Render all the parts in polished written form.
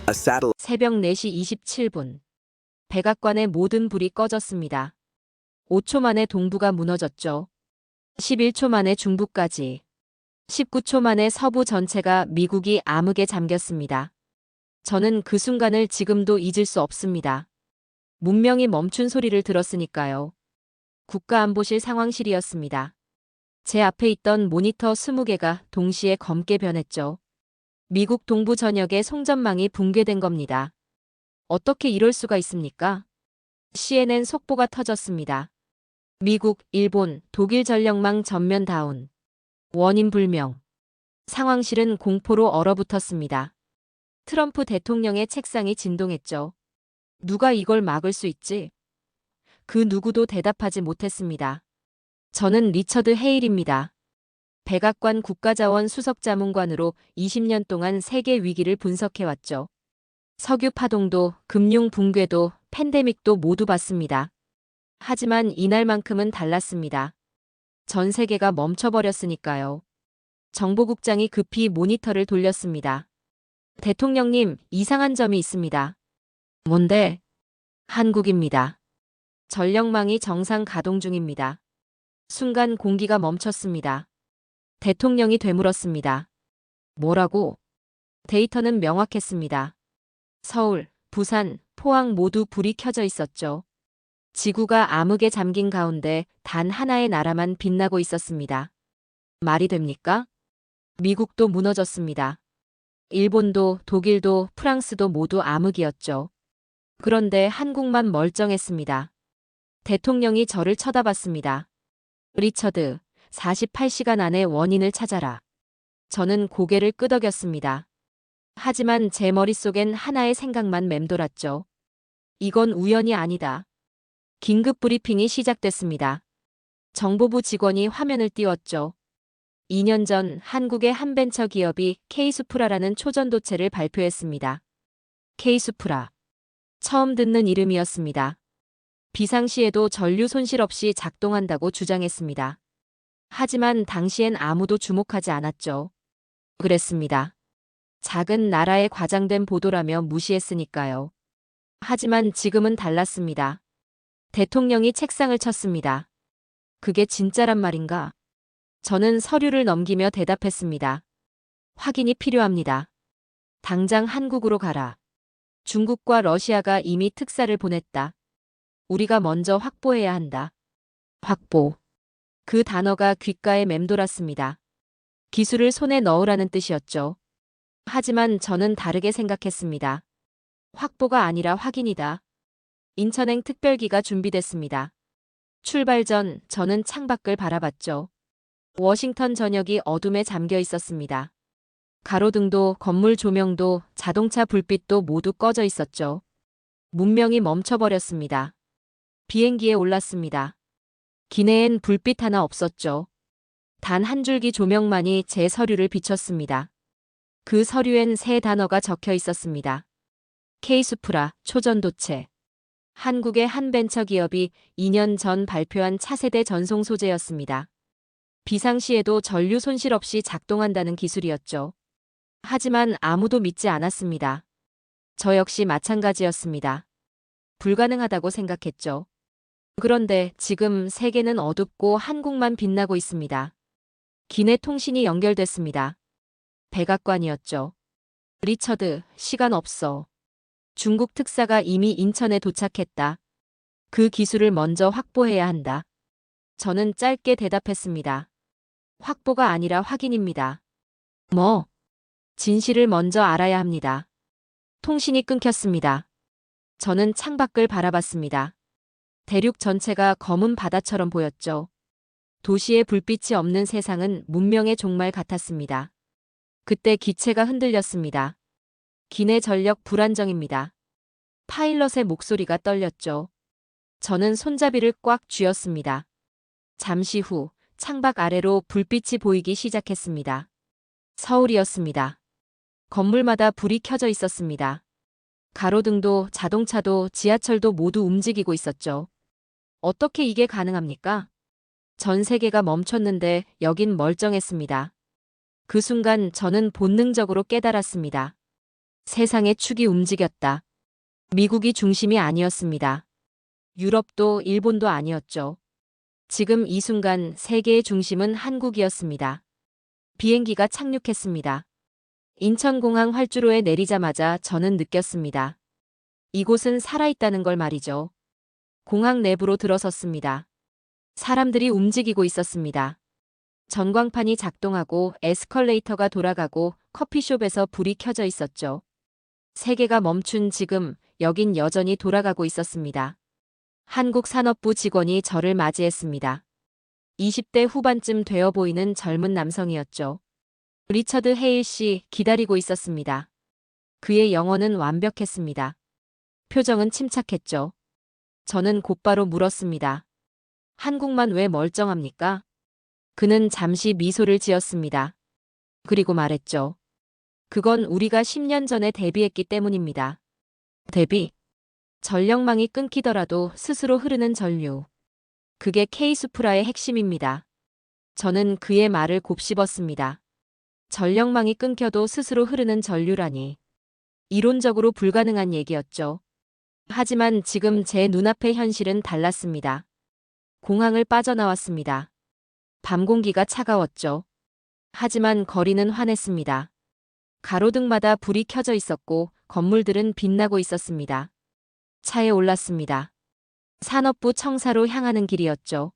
A satellite 새벽 4시 27분. 백악관의 모든 불이 꺼졌습니다. 5초 만에 동부가 무너졌죠. 11초 만에 중부까지. 19초 만에 서부 전체가 미국이 암흑에 잠겼습니다. 저는 그 순간을 지금도 잊을 수 없습니다. 문명이 멈춘 소리를 들었으니까요. 국가안보실 상황실이었습니다. 제 앞에 있던 모니터 20개가 동시에 검게 변했죠. 미국 동부 전역의 송전망이 붕괴된 겁니다. 어떻게 이럴 수가 있습니까? CNN 속보가 터졌습니다. 미국, 일본, 독일 전력망 전면 다운. 원인 불명. 상황실은 공포로 얼어붙었습니다. 트럼프 대통령의 책상이 진동했죠. 누가 이걸 막을 수 있지? 그 누구도 대답하지 못했습니다. 저는 리처드 헤일입니다. 백악관 국가자원 수석자문관으로 20년 동안 세계 위기를 분석해왔죠. 석유 파동도, 금융 붕괴도, 팬데믹도 모두 봤습니다. 하지만 이날만큼은 달랐습니다. 전 세계가 멈춰버렸으니까요. 정보국장이 급히 모니터를 돌렸습니다. 대통령님, 이상한 점이 있습니다. 뭔데? 한국입니다. 전력망이 정상 가동 중입니다. 순간 공기가 멈췄습니다. 대통령이 되물었습니다. 뭐라고? 데이터는 명확했습니다. 서울, 부산, 포항 모두 불이 켜져 있었죠. 지구가 암흑에 잠긴 가운데 단 하나의 나라만 빛나고 있었습니다. 말이 됩니까? 미국도 무너졌습니다. 일본도, 독일도, 프랑스도 모두 암흑이었죠. 그런데 한국만 멀쩡했습니다. 대통령이 저를 쳐다봤습니다. 리처드, 48시간 안에 원인을 찾아라. 저는 고개를 끄덕였습니다. 하지만 제 머릿속엔 하나의 생각만 맴돌았죠. 이건 우연이 아니다. 긴급 브리핑이 시작됐습니다. 정보부 직원이 화면을 띄웠죠. 2년 전 한국의 한 벤처 기업이 K수프라라는 초전도체를 발표했습니다. K수프라. 처음 듣는 이름이었습니다. 비상시에도 전류 손실 없이 작동한다고 주장했습니다. 하지만 당시엔 아무도 주목하지 않았죠. 그랬습니다. 작은 나라의 과장된 보도라며 무시했으니까요. 하지만 지금은 달랐습니다. 대통령이 책상을 쳤습니다. 그게 진짜란 말인가? 저는 서류를 넘기며 대답했습니다. 확인이 필요합니다. 당장 한국으로 가라. 중국과 러시아가 이미 특사를 보냈다. 우리가 먼저 확보해야 한다. 확보. 그 단어가 귓가에 맴돌았습니다. 기술을 손에 넣으라는 뜻이었죠. 하지만 저는 다르게 생각했습니다. 확보가 아니라 확인이다. 인천행 특별기가 준비됐습니다. 출발 전 저는 창밖을 바라봤죠. 워싱턴 전역이 어둠에 잠겨 있었습니다. 가로등도 건물 조명도 자동차 불빛도 모두 꺼져 있었죠. 문명이 멈춰버렸습니다. 비행기에 올랐습니다. 기내엔 불빛 하나 없었죠. 단 한 줄기 조명만이 제 서류를 비췄습니다. 그 서류엔 세 단어가 적혀 있었습니다. K수프라, 초전도체. 한국의 한 벤처 기업이 2년 전 발표한 차세대 전송 소재였습니다. 비상시에도 전류 손실 없이 작동한다는 기술이었죠. 하지만 아무도 믿지 않았습니다. 저 역시 마찬가지였습니다. 불가능하다고 생각했죠. 그런데 지금 세계는 어둡고 한국만 빛나고 있습니다. 기내 통신이 연결됐습니다. 백악관이었죠. 리처드, 시간 없어. 중국 특사가 이미 인천에 도착했다. 그 기술을 먼저 확보해야 한다. 저는 짧게 대답했습니다. 확보가 아니라 확인입니다. 뭐? 진실을 먼저 알아야 합니다. 통신이 끊겼습니다. 저는 창밖을 바라봤습니다. 대륙 전체가 검은 바다처럼 보였죠. 도시의 불빛이 없는 세상은 문명의 종말 같았습니다. 그때 기체가 흔들렸습니다. 기내 전력 불안정입니다. 파일럿의 목소리가 떨렸죠. 저는 손잡이를 꽉 쥐었습니다. 잠시 후 창밖 아래로 불빛이 보이기 시작했습니다. 서울이었습니다. 건물마다 불이 켜져 있었습니다. 가로등도 자동차도 지하철도 모두 움직이고 있었죠. 어떻게 이게 가능합니까? 전 세계가 멈췄는데 여긴 멀쩡했습니다. 그 순간 저는 본능적으로 깨달았습니다. 세상의 축이 움직였다. 미국이 중심이 아니었습니다. 유럽도 일본도 아니었죠. 지금 이 순간 세계의 중심은 한국이었습니다. 비행기가 착륙했습니다. 인천공항 활주로에 내리자마자 저는 느꼈습니다. 이곳은 살아있다는 걸 말이죠. 공항 내부로 들어섰습니다. 사람들이 움직이고 있었습니다. 전광판이 작동하고 에스컬레이터가 돌아가고 커피숍에서 불이 켜져 있었죠. 세계가 멈춘 지금 여긴 여전히 돌아가고 있었습니다. 한국 산업부 직원이 저를 맞이했습니다. 20대 후반쯤 되어 보이는 젊은 남성이었죠. 리처드 헤일 씨 기다리고 있었습니다. 그의 영어는 완벽했습니다. 표정은 침착했죠. 저는 곧바로 물었습니다. 한국만 왜 멀쩡합니까? 그는 잠시 미소를 지었습니다. 그리고 말했죠. 그건 우리가 10년 전에 데뷔했기 때문입니다. 데뷔? 전력망이 끊기더라도 스스로 흐르는 전류. 그게 K수프라의 핵심입니다. 저는 그의 말을 곱씹었습니다. 전력망이 끊겨도 스스로 흐르는 전류라니. 이론적으로 불가능한 얘기였죠. 하지만 지금 제 눈앞의 현실은 달랐습니다. 공항을 빠져나왔습니다. 밤 공기가 차가웠죠. 하지만 거리는 환했습니다. 가로등마다 불이 켜져 있었고 건물들은 빛나고 있었습니다. 차에 올랐습니다. 산업부 청사로 향하는 길이었죠.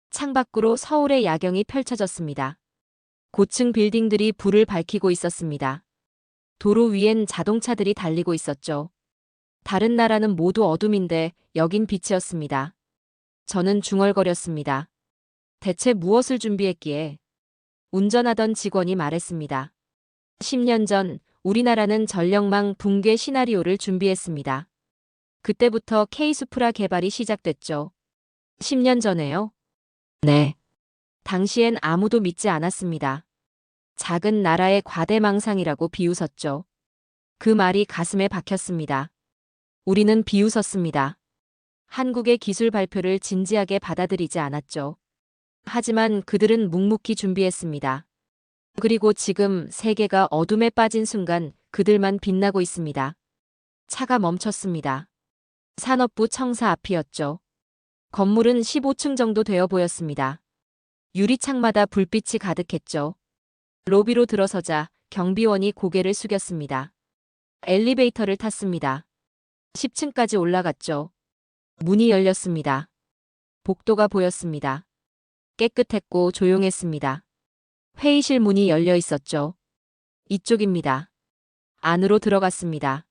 창밖으로 서울의 야경이 펼쳐졌습니다. 고층 빌딩들이 불을 밝히고 있었습니다. 도로 위엔 자동차들이 달리고 있었죠. 다른 나라는 모두 어둠인데 여긴 빛이었습니다. 저는 중얼거렸습니다. 대체 무엇을 준비했기에? 운전하던 직원이 말했습니다. 10년 전 우리나라는 전력망 붕괴 시나리오를 준비했습니다. 그때부터 K수프라 개발이 시작됐죠. 10년 전에요? 네. 당시엔 아무도 믿지 않았습니다. 작은 나라의 과대망상이라고 비웃었죠. 그 말이 가슴에 박혔습니다. 우리는 비웃었습니다. 한국의 기술 발표를 진지하게 받아들이지 않았죠. 하지만 그들은 묵묵히 준비했습니다. 그리고 지금 세계가 어둠에 빠진 순간 그들만 빛나고 있습니다. 차가 멈췄습니다. 산업부 청사 앞이었죠. 건물은 15층 정도 되어 보였습니다. 유리창마다 불빛이 가득했죠. 로비로 들어서자 경비원이 고개를 숙였습니다. 엘리베이터를 탔습니다. 10층까지 올라갔죠. 문이 열렸습니다. 복도가 보였습니다. 깨끗했고 조용했습니다. 회의실 문이 열려 있었죠. 이쪽입니다. 안으로 들어갔습니다.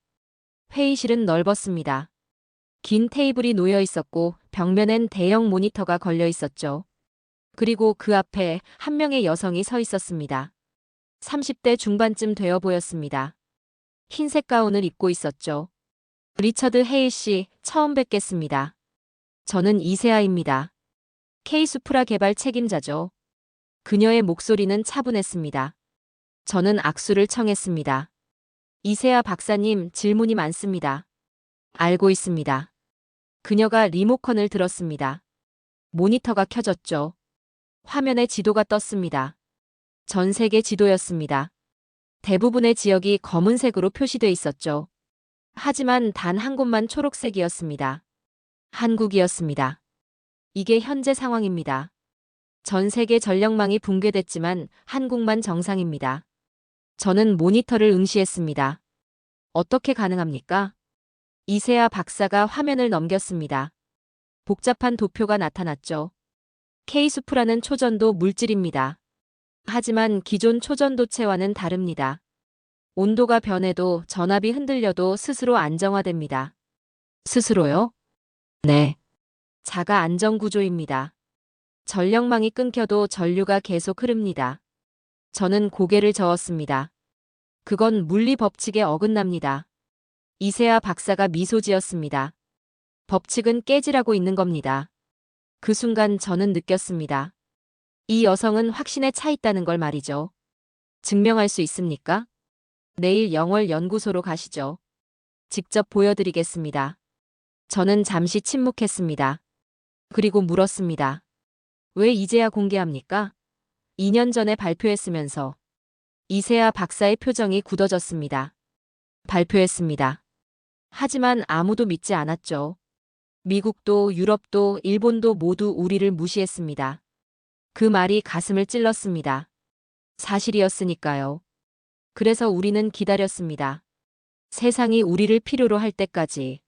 회의실은 넓었습니다. 긴 테이블이 놓여 있었고 벽면엔 대형 모니터가 걸려 있었죠. 그리고 그 앞에 한 명의 여성이 서 있었습니다. 30대 중반쯤 되어 보였습니다. 흰색 가운을 입고 있었죠. 리처드 헤일 씨, 처음 뵙겠습니다. 저는 이세아입니다. K수프라 개발 책임자죠. 그녀의 목소리는 차분했습니다. 저는 악수를 청했습니다. 이세아 박사님, 질문이 많습니다. 알고 있습니다. 그녀가 리모컨을 들었습니다. 모니터가 켜졌죠. 화면에 지도가 떴습니다. 전 세계 지도였습니다. 대부분의 지역이 검은색으로 표시돼 있었죠. 하지만 단 한 곳만 초록색이었습니다. 한국이었습니다. 이게 현재 상황입니다. 전 세계 전력망이 붕괴됐지만 한국만 정상입니다. 저는 모니터를 응시했습니다. 어떻게 가능합니까? 이세아 박사가 화면을 넘겼습니다. 복잡한 도표가 나타났죠. K수프라는 초전도 물질입니다. 하지만 기존 초전도체와는 다릅니다. 온도가 변해도 전압이 흔들려도 스스로 안정화됩니다. 스스로요? 네. 자가 안정구조입니다. 전력망이 끊겨도 전류가 계속 흐릅니다. 저는 고개를 저었습니다. 그건 물리 법칙에 어긋납니다. 이세아 박사가 미소 지었습니다. 법칙은 깨지라고 있는 겁니다. 그 순간 저는 느꼈습니다. 이 여성은 확신에 차 있다는 걸 말이죠. 증명할 수 있습니까? 내일 영월 연구소로 가시죠. 직접 보여드리겠습니다. 저는 잠시 침묵했습니다. 그리고 물었습니다. 왜 이제야 공개합니까? 2년 전에 발표했으면서. 이세아 박사의 표정이 굳어졌습니다. 발표했습니다. 하지만 아무도 믿지 않았죠. 미국도 유럽도 일본도 모두 우리를 무시했습니다. 그 말이 가슴을 찔렀습니다. 사실이었으니까요. 그래서 우리는 기다렸습니다. 세상이 우리를 필요로 할 때까지.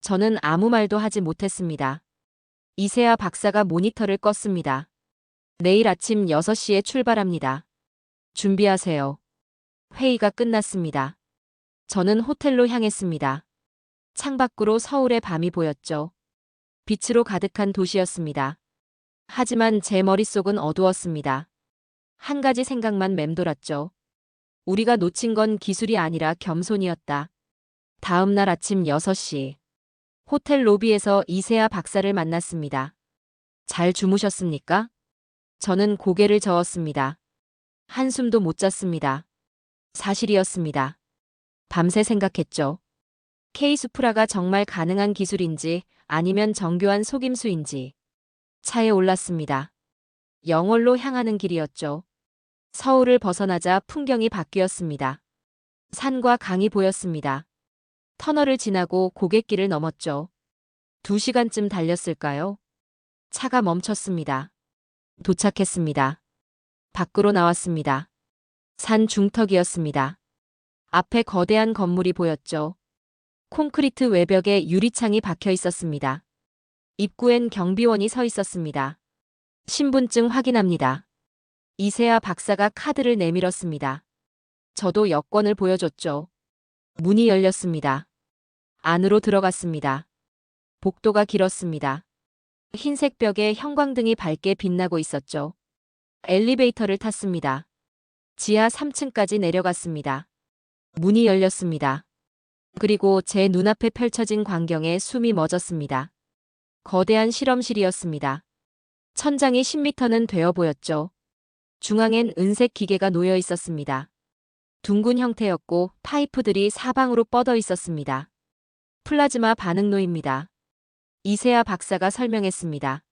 저는 아무 말도 하지 못했습니다. 이세아 박사가 모니터를 껐습니다. 내일 아침 6시에 출발합니다. 준비하세요. 회의가 끝났습니다. 저는 호텔로 향했습니다. 창밖으로 서울의 밤이 보였죠. 빛으로 가득한 도시였습니다. 하지만 제 머릿속은 어두웠습니다. 한 가지 생각만 맴돌았죠. 우리가 놓친 건 기술이 아니라 겸손이었다. 다음 날 아침 6시. 호텔 로비에서 이세아 박사를 만났습니다. 잘 주무셨습니까? 저는 고개를 저었습니다. 한숨도 못 잤습니다. 사실이었습니다. 밤새 생각했죠. K수프라가 정말 가능한 기술인지 아니면 정교한 속임수인지. 차에 올랐습니다. 영월로 향하는 길이었죠. 서울을 벗어나자 풍경이 바뀌었습니다. 산과 강이 보였습니다. 터널을 지나고 고갯길을 넘었죠. 2시간쯤 달렸을까요? 차가 멈췄습니다. 도착했습니다. 밖으로 나왔습니다. 산 중턱이었습니다. 앞에 거대한 건물이 보였죠. 콘크리트 외벽에 유리창이 박혀 있었습니다. 입구엔 경비원이 서 있었습니다. 신분증 확인합니다. 이세아 박사가 카드를 내밀었습니다. 저도 여권을 보여줬죠. 문이 열렸습니다. 안으로 들어갔습니다. 복도가 길었습니다. 흰색 벽에 형광등이 밝게 빛나고 있었죠. 엘리베이터를 탔습니다. 지하 3층까지 내려갔습니다. 문이 열렸습니다. 그리고 제 눈앞에 펼쳐진 광경에 숨이 멎었습니다. 거대한 실험실이었습니다. 천장이 10m는 되어 보였죠. 중앙엔 은색 기계가 놓여 있었습니다. 둥근 형태였고 파이프들이 사방으로 뻗어 있었습니다. 플라즈마 반응로입니다. 이세아 박사가 설명했습니다.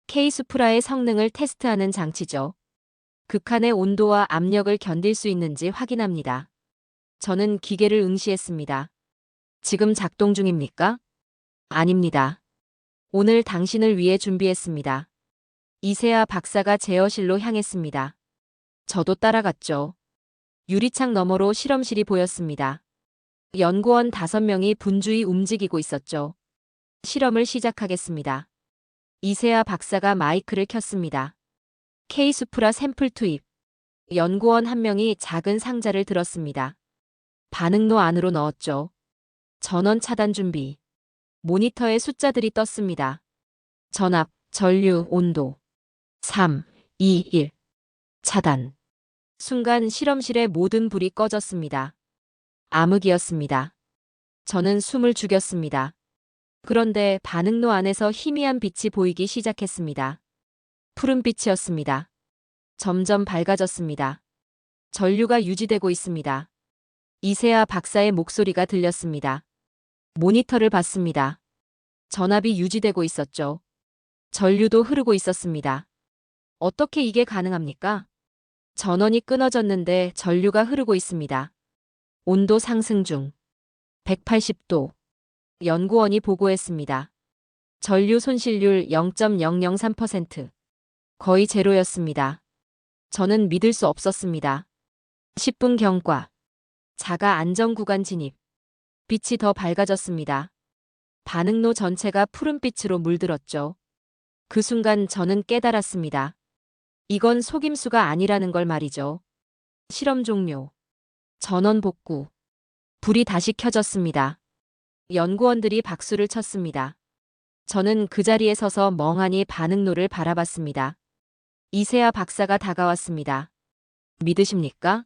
K수프라의 성능을 테스트하는 장치죠. 극한의 온도와 압력을 견딜 수 있는지 확인합니다. 저는 기계를 응시했습니다. 지금 작동 중입니까? 아닙니다. 오늘 당신을 위해 준비했습니다. 이세아 박사가 제어실로 향했습니다. 저도 따라갔죠. 유리창 너머로 실험실이 보였습니다. 연구원 5명이 분주히 움직이고 있었죠. 실험을 시작하겠습니다. 이세아 박사가 마이크를 켰습니다. K수프라 샘플 투입. 연구원 1명이 작은 상자를 들었습니다. 반응로 안으로 넣었죠. 전원 차단 준비. 모니터에 숫자들이 떴습니다. 전압, 전류, 온도. 3, 2, 1. 차단. 순간 실험실의 모든 불이 꺼졌습니다. 암흑이었습니다. 저는 숨을 죽였습니다. 그런데 반응로 안에서 희미한 빛이 보이기 시작했습니다. 푸른빛이었습니다. 점점 밝아졌습니다. 전류가 유지되고 있습니다. 이세아 박사의 목소리가 들렸습니다. 모니터를 봤습니다. 전압이 유지되고 있었죠. 전류도 흐르고 있었습니다. 어떻게 이게 가능합니까? 전원이 끊어졌는데 전류가 흐르고 있습니다. 온도 상승 중. 180도. 연구원이 보고했습니다. 전류 손실률 0.003%. 거의 제로였습니다. 저는 믿을 수 없었습니다. 10분 경과. 자가 안전구간 진입. 빛이 더 밝아졌습니다. 반응로 전체가 푸른빛으로 물들었죠. 그 순간 저는 깨달았습니다. 이건 속임수가 아니라는 걸 말이죠. 실험 종료. 전원 복구. 불이 다시 켜졌습니다. 연구원들이 박수를 쳤습니다. 저는 그 자리에 서서 멍하니 반응로를 바라봤습니다. 이세아 박사가 다가왔습니다. 믿으십니까?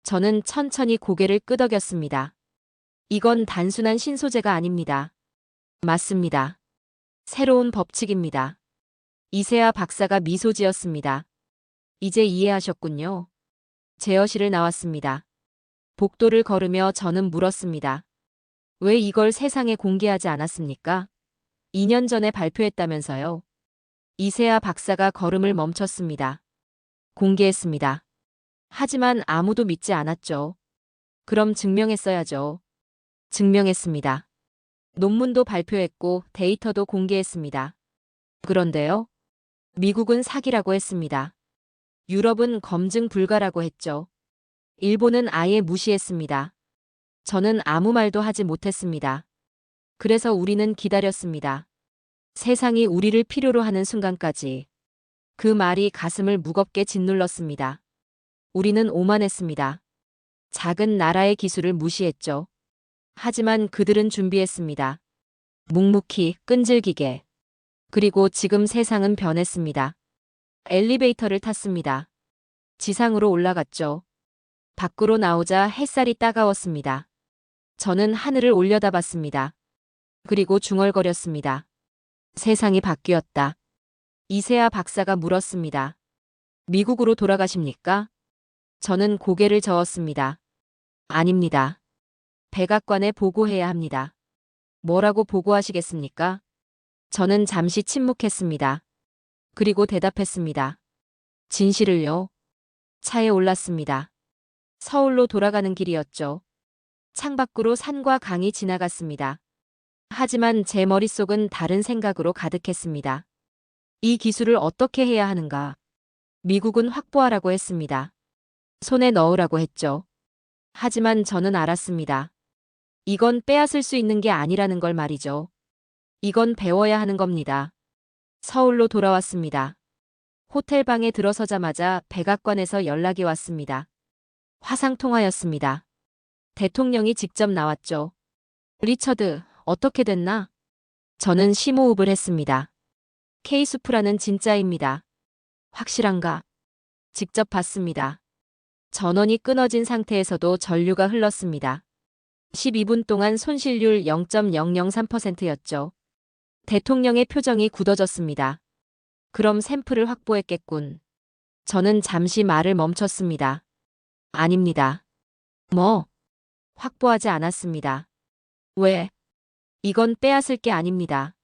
저는 천천히 고개를 끄덕였습니다. 이건 단순한 신소재가 아닙니다. 맞습니다. 새로운 법칙입니다. 이세아 박사가 미소 지었습니다. 이제 이해하셨군요. 제어실을 나왔습니다. 복도를 걸으며 저는 물었습니다. 왜 이걸 세상에 공개하지 않았습니까? 2년 전에 발표했다면서요. 이세아 박사가 걸음을 멈췄습니다. 공개했습니다. 하지만 아무도 믿지 않았죠. 그럼 증명했어야죠. 증명했습니다. 논문도 발표했고 데이터도 공개했습니다. 그런데요? 미국은 사기라고 했습니다. 유럽은 검증 불가라고 했죠. 일본은 아예 무시했습니다. 저는 아무 말도 하지 못했습니다. 그래서 우리는 기다렸습니다. 세상이 우리를 필요로 하는 순간까지. 그 말이 가슴을 무겁게 짓눌렀습니다. 우리는 오만했습니다. 작은 나라의 기술을 무시했죠. 하지만 그들은 준비했습니다. 묵묵히, 끈질기게. 그리고 지금 세상은 변했습니다. 엘리베이터를 탔습니다. 지상으로 올라갔죠. 밖으로 나오자 햇살이 따가웠습니다. 저는 하늘을 올려다봤습니다. 그리고 중얼거렸습니다. 세상이 바뀌었다. 이세아 박사가 물었습니다. 미국으로 돌아가십니까? 저는 고개를 저었습니다. 아닙니다. 백악관에 보고해야 합니다. 뭐라고 보고하시겠습니까? 저는 잠시 침묵했습니다. 그리고 대답했습니다. 진실을요? 차에 올랐습니다. 서울로 돌아가는 길이었죠. 창밖으로 산과 강이 지나갔습니다. 하지만 제 머릿속은 다른 생각으로 가득했습니다. 이 기술을 어떻게 해야 하는가? 미국은 확보하라고 했습니다. 손에 넣으라고 했죠. 하지만 저는 알았습니다. 이건 빼앗을 수 있는 게 아니라는 걸 말이죠. 이건 배워야 하는 겁니다. 서울로 돌아왔습니다. 호텔방에 들어서자마자 백악관에서 연락이 왔습니다. 화상통화였습니다. 대통령이 직접 나왔죠. 리처드, 어떻게 됐나? 저는 심호흡을 했습니다. 케이수프라는 진짜입니다. 확실한가? 직접 봤습니다. 전원이 끊어진 상태에서도 전류가 흘렀습니다. 12분 동안 손실률 0.003%였죠. 대통령의 표정이 굳어졌습니다. 그럼 샘플을 확보했겠군. 저는 잠시 말을 멈췄습니다. 아닙니다. 뭐? 확보하지 않았습니다. 왜? 이건 빼앗을 게 아닙니다.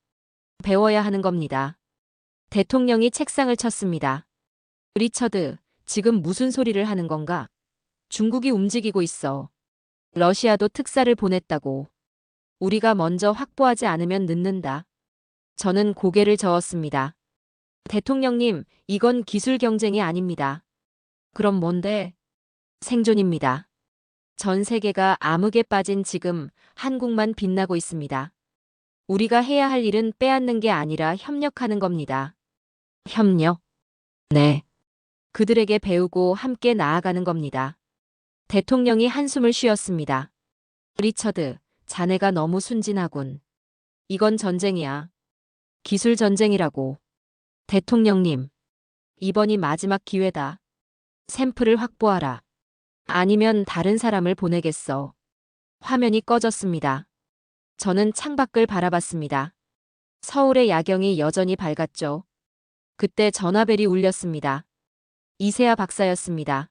배워야 하는 겁니다. 대통령이 책상을 쳤습니다. 리처드, 지금 무슨 소리를 하는 건가? 중국이 움직이고 있어. 러시아도 특사를 보냈다고. 우리가 먼저 확보하지 않으면 늦는다. 저는 고개를 저었습니다. 대통령님, 이건 기술 경쟁이 아닙니다. 그럼 뭔데? 생존입니다. 전 세계가 암흑에 빠진 지금 한국만 빛나고 있습니다. 우리가 해야 할 일은 빼앗는 게 아니라 협력하는 겁니다. 협력? 네. 그들에게 배우고 함께 나아가는 겁니다. 대통령이 한숨을 쉬었습니다. 리처드, 자네가 너무 순진하군. 이건 전쟁이야. 기술 전쟁이라고. 대통령님, 이번이 마지막 기회다. 샘플을 확보하라. 아니면 다른 사람을 보내겠어. 화면이 꺼졌습니다. 저는 창밖을 바라봤습니다. 서울의 야경이 여전히 밝았죠. 그때 전화벨이 울렸습니다. 이세아 박사였습니다.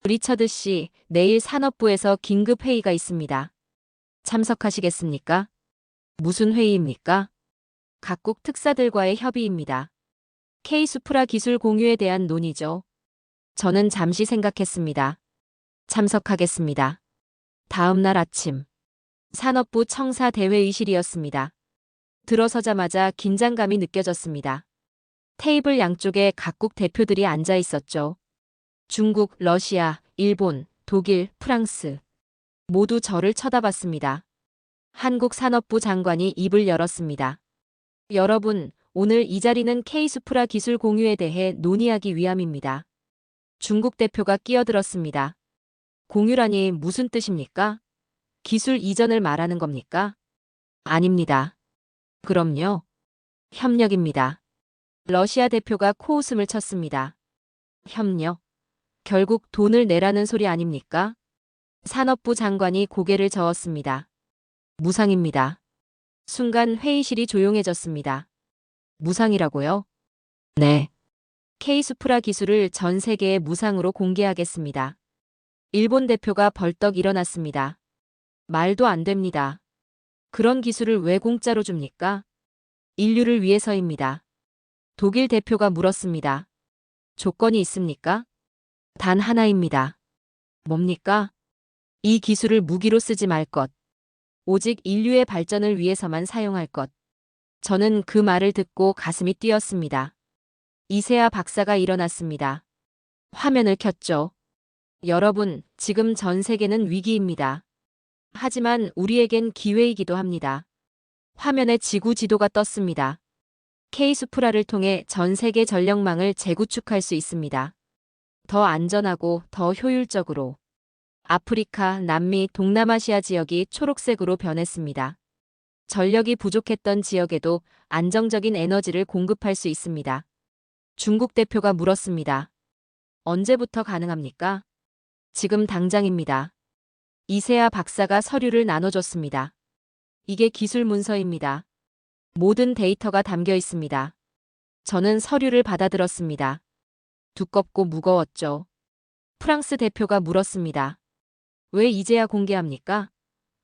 리처드 씨, 내일 산업부에서 긴급 회의가 있습니다. 참석하시겠습니까? 무슨 회의입니까? 각국 특사들과의 협의입니다. K수프라 기술 공유에 대한 논의죠. 저는 잠시 생각했습니다. 참석하겠습니다. 다음 날 아침. 산업부 청사 대회의실이었습니다. 들어서자마자 긴장감이 느껴졌습니다. 테이블 양쪽에 각국 대표들이 앉아 있었죠. 중국, 러시아, 일본, 독일, 프랑스. 모두 저를 쳐다봤습니다. 한국 산업부 장관이 입을 열었습니다. 여러분, 오늘 이 자리는 K수프라 기술 공유에 대해 논의하기 위함입니다. 중국 대표가 끼어들었습니다. 공유라니 무슨 뜻입니까? 기술 이전을 말하는 겁니까? 아닙니다. 그럼요. 협력입니다. 러시아 대표가 코웃음을 쳤습니다. 협력? 결국 돈을 내라는 소리 아닙니까? 산업부 장관이 고개를 저었습니다. 무상입니다. 순간 회의실이 조용해졌습니다. 무상이라고요? 네. K수프라 기술을 전 세계에 무상으로 공개하겠습니다. 일본 대표가 벌떡 일어났습니다. 말도 안 됩니다. 그런 기술을 왜 공짜로 줍니까? 인류를 위해서입니다. 독일 대표가 물었습니다. 조건이 있습니까? 단 하나입니다. 뭡니까? 이 기술을 무기로 쓰지 말 것. 오직 인류의 발전을 위해서만 사용할 것. 저는 그 말을 듣고 가슴이 뛰었습니다. 이세아 박사가 일어났습니다. 화면을 켰죠. 여러분, 지금 전 세계는 위기입니다. 하지만 우리에겐 기회이기도 합니다. 화면에 지구 지도가 떴습니다. 케이수프라를 통해 전 세계 전력망을 재구축할 수 있습니다. 더 안전하고 더 효율적으로. 아프리카, 남미, 동남아시아 지역이 초록색으로 변했습니다. 전력이 부족했던 지역에도 안정적인 에너지를 공급할 수 있습니다. 중국 대표가 물었습니다. 언제부터 가능합니까? 지금 당장입니다. 이세아 박사가 서류를 나눠줬습니다. 이게 기술 문서입니다. 모든 데이터가 담겨 있습니다. 저는 서류를 받아들었습니다. 두껍고 무거웠죠. 프랑스 대표가 물었습니다. 왜 이제야 공개합니까?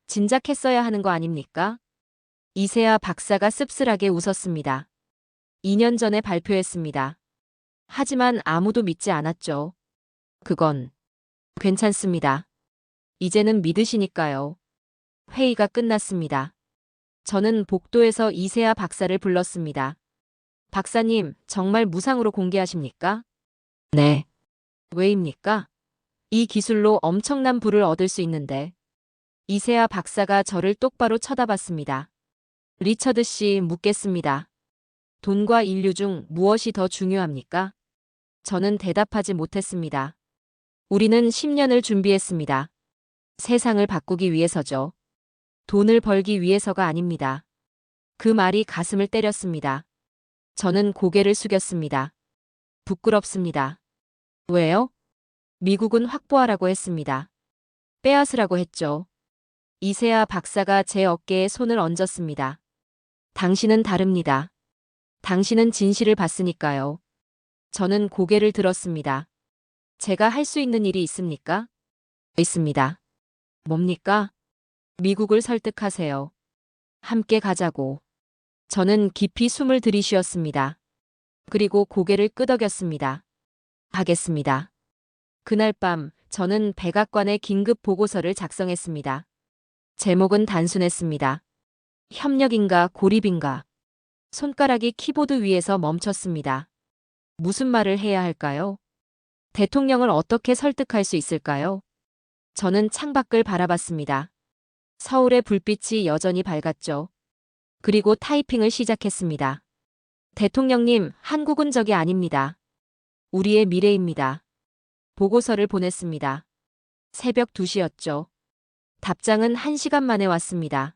진작했어야 하는 거 아닙니까? 이세아 박사가 씁쓸하게 웃었습니다. 2년 전에 발표했습니다. 하지만 아무도 믿지 않았죠. 그건 괜찮습니다. 이제는 믿으시니까요. 회의가 끝났습니다. 저는 복도에서 이세아 박사를 불렀습니다. 박사님, 정말 무상으로 공개하십니까? 네. 왜입니까? 이 기술로 엄청난 부를 얻을 수 있는데. 이세아 박사가 저를 똑바로 쳐다봤습니다. 리처드 씨, 묻겠습니다. 돈과 인류 중 무엇이 더 중요합니까? 저는 대답하지 못했습니다. 우리는 10년을 준비했습니다. 세상을 바꾸기 위해서죠. 돈을 벌기 위해서가 아닙니다. 그 말이 가슴을 때렸습니다. 저는 고개를 숙였습니다. 부끄럽습니다. 왜요? 미국은 확보하라고 했습니다. 빼앗으라고 했죠. 이세아 박사가 제 어깨에 손을 얹었습니다. 당신은 다릅니다. 당신은 진실을 봤으니까요. 저는 고개를 들었습니다. 제가 할 수 있는 일이 있습니까? 있습니다. 뭡니까? 미국을 설득하세요. 함께 가자고. 저는 깊이 숨을 들이쉬었습니다. 그리고 고개를 끄덕였습니다. 하겠습니다. 그날 밤 저는 백악관에 긴급 보고서를 작성했습니다. 제목은 단순했습니다. 협력인가 고립인가. 손가락이 키보드 위에서 멈췄습니다. 무슨 말을 해야 할까요? 대통령을 어떻게 설득할 수 있을까요? 저는 창밖을 바라봤습니다. 서울의 불빛이 여전히 밝았죠. 그리고 타이핑을 시작했습니다. 대통령님, 한국은 적이 아닙니다. 우리의 미래입니다. 보고서를 보냈습니다. 새벽 2시였죠. 답장은 1시간 만에 왔습니다.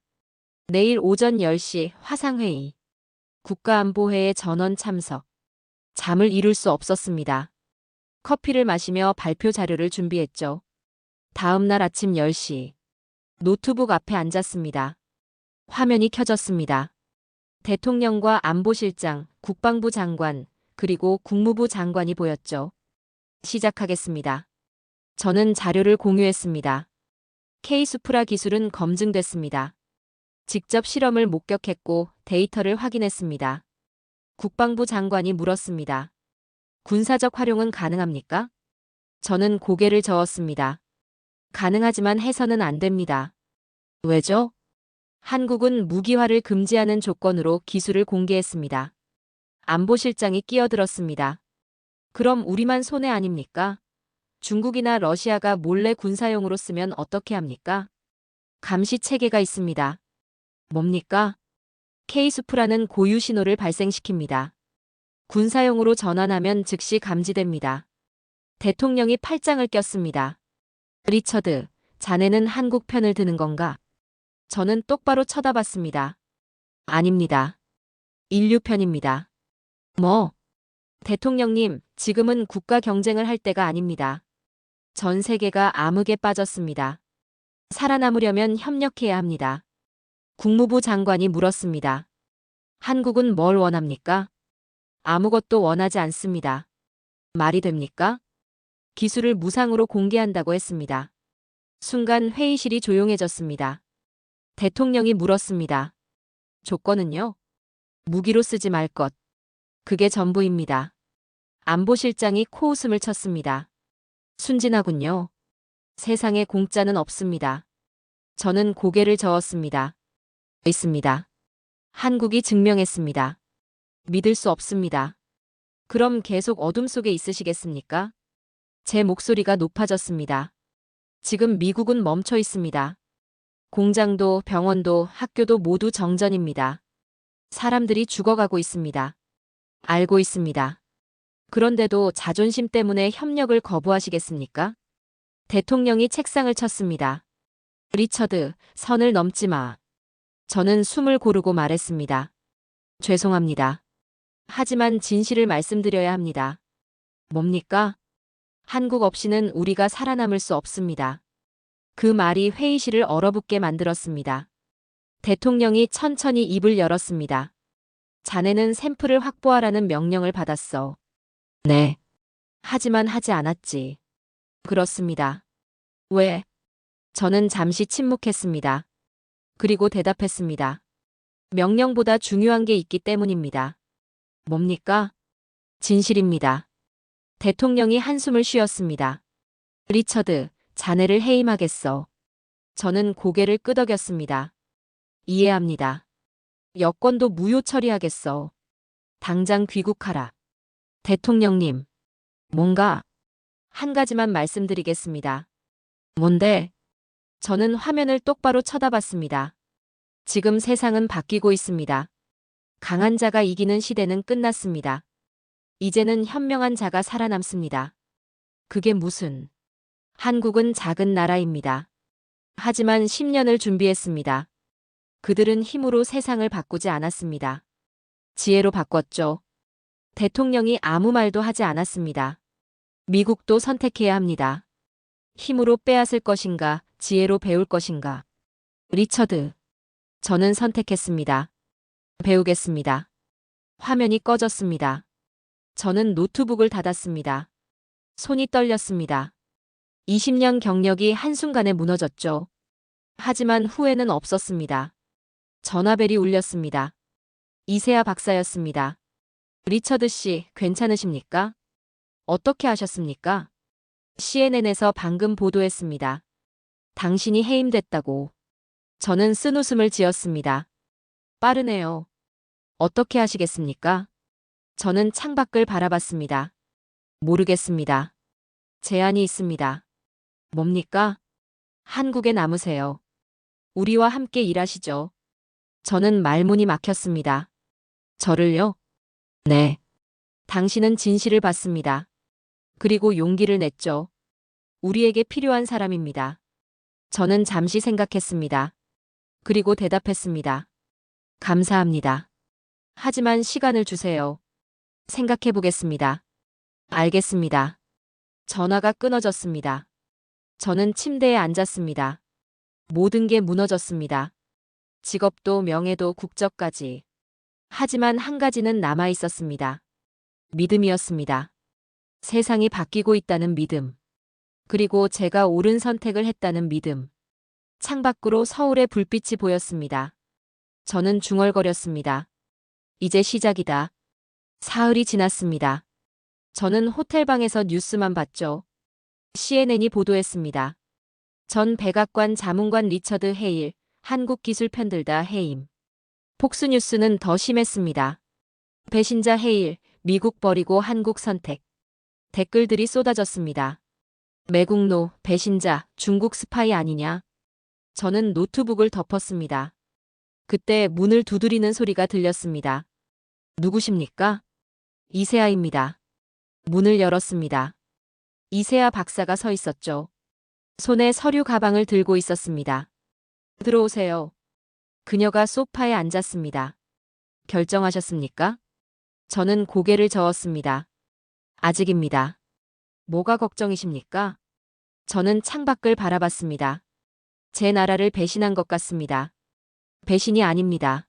내일 오전 10시 화상회의. 국가안보회의 전원 참석. 잠을 이룰 수 없었습니다. 커피를 마시며 발표 자료를 준비했죠. 다음 날 아침 10시. 노트북 앞에 앉았습니다. 화면이 켜졌습니다. 대통령과 안보실장, 국방부 장관, 그리고 국무부 장관이 보였죠. 시작하겠습니다. 저는 자료를 공유했습니다. 케이수프라 기술은 검증됐습니다. 직접 실험을 목격했고 데이터를 확인했습니다. 국방부 장관이 물었습니다. 군사적 활용은 가능합니까? 저는 고개를 저었습니다. 가능하지만 해서는 안 됩니다. 왜죠? 한국은 무기화를 금지하는 조건으로 기술을 공개했습니다. 안보실장이 끼어들었습니다. 그럼 우리만 손해 아닙니까? 중국이나 러시아가 몰래 군사용으로 쓰면 어떻게 합니까? 감시 체계가 있습니다. 뭡니까? 케이수프라는 고유 신호를 발생시킵니다. 군사용으로 전환하면 즉시 감지됩니다. 대통령이 팔짱을 꼈습니다. 리처드, 자네는 한국 편을 드는 건가? 저는 똑바로 쳐다봤습니다. 아닙니다. 인류 편입니다. 뭐? 대통령님, 지금은 국가 경쟁을 할 때가 아닙니다. 전 세계가 암흑에 빠졌습니다. 살아남으려면 협력해야 합니다. 국무부 장관이 물었습니다. 한국은 뭘 원합니까? 아무것도 원하지 않습니다. 말이 됩니까? 기술을 무상으로 공개한다고 했습니다. 순간 회의실이 조용해졌습니다. 대통령이 물었습니다. 조건은요? 무기로 쓰지 말 것. 그게 전부입니다. 안보실장이 코웃음을 쳤습니다. 순진하군요. 세상에 공짜는 없습니다. 저는 고개를 저었습니다. 있습니다. 한국이 증명했습니다. 믿을 수 없습니다. 그럼 계속 어둠 속에 있으시겠습니까? 제 목소리가 높아졌습니다. 지금 미국은 멈춰 있습니다. 공장도 병원도 학교도 모두 정전입니다. 사람들이 죽어가고 있습니다. 알고 있습니다. 그런데도 자존심 때문에 협력을 거부하시겠습니까? 대통령이 책상을 쳤습니다. 리처드, 선을 넘지 마. 저는 숨을 고르고 말했습니다. 죄송합니다. 하지만 진실을 말씀드려야 합니다. 뭡니까? 한국 없이는 우리가 살아남을 수 없습니다. 그 말이 회의실을 얼어붙게 만들었습니다. 대통령이 천천히 입을 열었습니다. 자네는 샘플을 확보하라는 명령을 받았어. 네. 하지만 하지 않았지. 그렇습니다. 왜? 저는 잠시 침묵했습니다. 그리고 대답했습니다. 명령보다 중요한 게 있기 때문입니다. 뭡니까? 진실입니다. 대통령이 한숨을 쉬었습니다. 리처드, 자네를 해임하겠어. 저는 고개를 끄덕였습니다. 이해합니다. 여권도 무효 처리하겠어. 당장 귀국하라. 대통령님. 뭔가 한 가지만 말씀드리겠습니다. 뭔데? 저는 화면을 똑바로 쳐다봤습니다. 지금 세상은 바뀌고 있습니다. 강한 자가 이기는 시대는 끝났습니다. 이제는 현명한 자가 살아남습니다. 그게 무슨? 한국은 작은 나라입니다. 하지만 10년을 준비했습니다. 그들은 힘으로 세상을 바꾸지 않았습니다. 지혜로 바꿨죠. 대통령이 아무 말도 하지 않았습니다. 미국도 선택해야 합니다. 힘으로 빼앗을 것인가, 지혜로 배울 것인가. 리처드. 저는 선택했습니다. 배우겠습니다. 화면이 꺼졌습니다. 저는 노트북을 닫았습니다. 손이 떨렸습니다. 20년 경력이 한순간에 무너졌죠. 하지만 후회는 없었습니다. 전화벨이 울렸습니다. 이세아 박사였습니다. 리처드 씨, 괜찮으십니까? 어떻게 하셨습니까? CNN에서 방금 보도했습니다. 당신이 해임됐다고. 저는 쓴웃음을 지었습니다. 빠르네요. 어떻게 하시겠습니까? 저는 창밖을 바라봤습니다. 모르겠습니다. 제안이 있습니다. 뭡니까? 한국에 남으세요. 우리와 함께 일하시죠. 저는 말문이 막혔습니다. 저를요? 네. 당신은 진실을 받습니다. 그리고 용기를 냈죠. 우리에게 필요한 사람입니다. 저는 잠시 생각했습니다. 그리고 대답했습니다. 감사합니다. 하지만 시간을 주세요. 생각해 보겠습니다. 알겠습니다. 전화가 끊어졌습니다. 저는 침대에 앉았습니다. 모든 게 무너졌습니다. 직업도 명예도 국적까지. 하지만 한 가지는 남아 있었습니다. 믿음이었습니다. 세상이 바뀌고 있다는 믿음. 그리고 제가 옳은 선택을 했다는 믿음. 창밖으로 서울의 불빛이 보였습니다. 저는 중얼거렸습니다. 이제 시작이다. 사흘이 지났습니다. 저는 호텔방에서 뉴스만 봤죠. CNN이 보도했습니다. 전 백악관 자문관 리처드 헤일, 한국 기술 편들다 해임. 폭스뉴스는 더 심했습니다. 배신자 헤일, 미국 버리고 한국 선택. 댓글들이 쏟아졌습니다. 매국노, 배신자, 중국 스파이 아니냐. 저는 노트북을 덮었습니다. 그때 문을 두드리는 소리가 들렸습니다. 누구십니까? 이세아입니다. 문을 열었습니다. 이세아 박사가 서 있었죠. 손에 서류 가방을 들고 있었습니다. 들어오세요. 그녀가 소파에 앉았습니다. 결정하셨습니까? 저는 고개를 저었습니다. 아직입니다. 뭐가 걱정이십니까? 저는 창밖을 바라봤습니다. 제 나라를 배신한 것 같습니다. 배신이 아닙니다.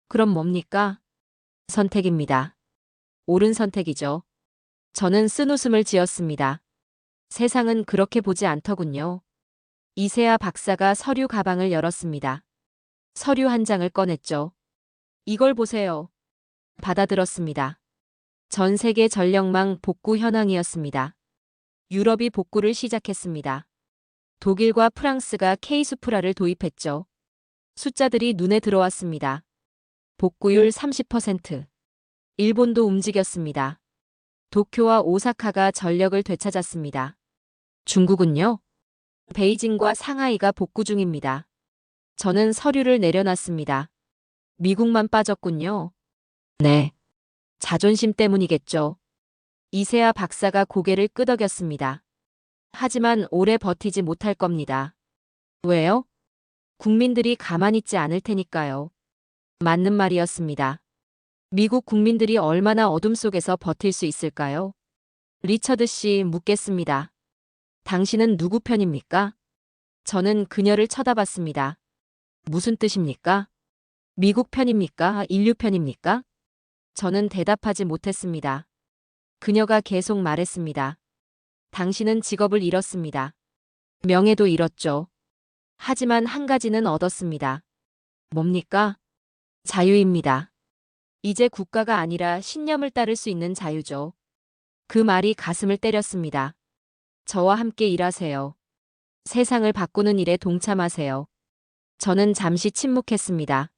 그럼 뭡니까? 선택입니다. 옳은 선택이죠. 저는 쓴웃음을 지었습니다. 세상은 그렇게 보지 않더군요. 이세아 박사가 서류 가방을 열었습니다. 서류 한 장을 꺼냈죠. 이걸 보세요. 받아들었습니다. 전 세계 전력망 복구 현황이었습니다. 유럽이 복구를 시작했습니다. 독일과 프랑스가 K수프라를 도입했죠. 숫자들이 눈에 들어왔습니다. 복구율 30%. 일본도 움직였습니다. 도쿄와 오사카가 전력을 되찾았습니다. 중국은요? 베이징과 상하이가 복구 중입니다. 저는 서류를 내려놨습니다. 미국만 빠졌군요. 네. 자존심 때문이겠죠. 이세아 박사가 고개를 끄덕였습니다. 하지만 오래 버티지 못할 겁니다. 왜요? 국민들이 가만히 있지 않을 테니까요. 맞는 말이었습니다. 미국 국민들이 얼마나 어둠 속에서 버틸 수 있을까요? 리처드 씨 묻겠습니다. 당신은 누구 편입니까? 저는 그녀를 쳐다봤습니다. 무슨 뜻입니까? 미국 편입니까? 인류 편입니까? 저는 대답하지 못했습니다. 그녀가 계속 말했습니다. 당신은 직업을 잃었습니다. 명예도 잃었죠. 하지만 한 가지는 얻었습니다. 뭡니까? 자유입니다. 이제 국가가 아니라 신념을 따를 수 있는 자유죠. 그 말이 가슴을 때렸습니다. 저와 함께 일하세요. 세상을 바꾸는 일에 동참하세요. 저는 잠시 침묵했습니다.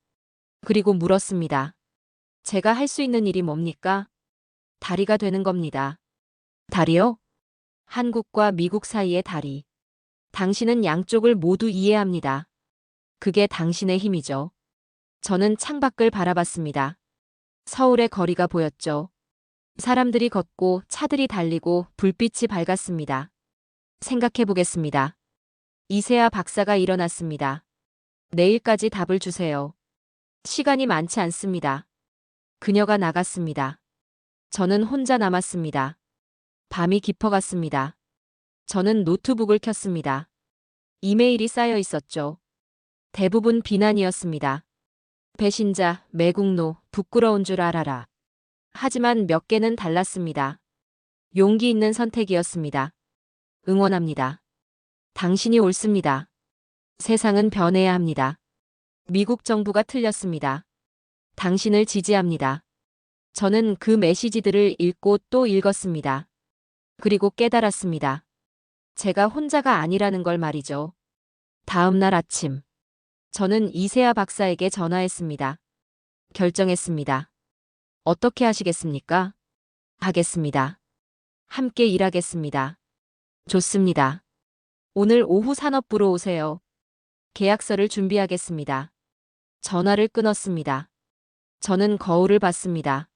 그리고 물었습니다. 제가 할 수 있는 일이 뭡니까? 다리가 되는 겁니다. 다리요? 한국과 미국 사이의 다리. 당신은 양쪽을 모두 이해합니다. 그게 당신의 힘이죠. 저는 창밖을 바라봤습니다. 서울의 거리가 보였죠. 사람들이 걷고 차들이 달리고 불빛이 밝았습니다. 생각해 보겠습니다. 이세아 박사가 일어났습니다. 내일까지 답을 주세요. 시간이 많지 않습니다. 그녀가 나갔습니다. 저는 혼자 남았습니다. 밤이 깊어갔습니다. 저는 노트북을 켰습니다. 이메일이 쌓여 있었죠. 대부분 비난이었습니다. 배신자, 매국노, 부끄러운 줄 알아라. 하지만 몇 개는 달랐습니다. 용기 있는 선택이었습니다. 응원합니다. 당신이 옳습니다. 세상은 변해야 합니다. 미국 정부가 틀렸습니다. 당신을 지지합니다. 저는 그 메시지들을 읽고 또 읽었습니다. 그리고 깨달았습니다. 제가 혼자가 아니라는 걸 말이죠. 다음 날 아침, 저는 이세아 박사에게 전화했습니다. 결정했습니다. 어떻게 하시겠습니까? 하겠습니다. 함께 일하겠습니다. 좋습니다. 오늘 오후 산업부로 오세요. 계약서를 준비하겠습니다. 전화를 끊었습니다. 저는 거울을 봤습니다.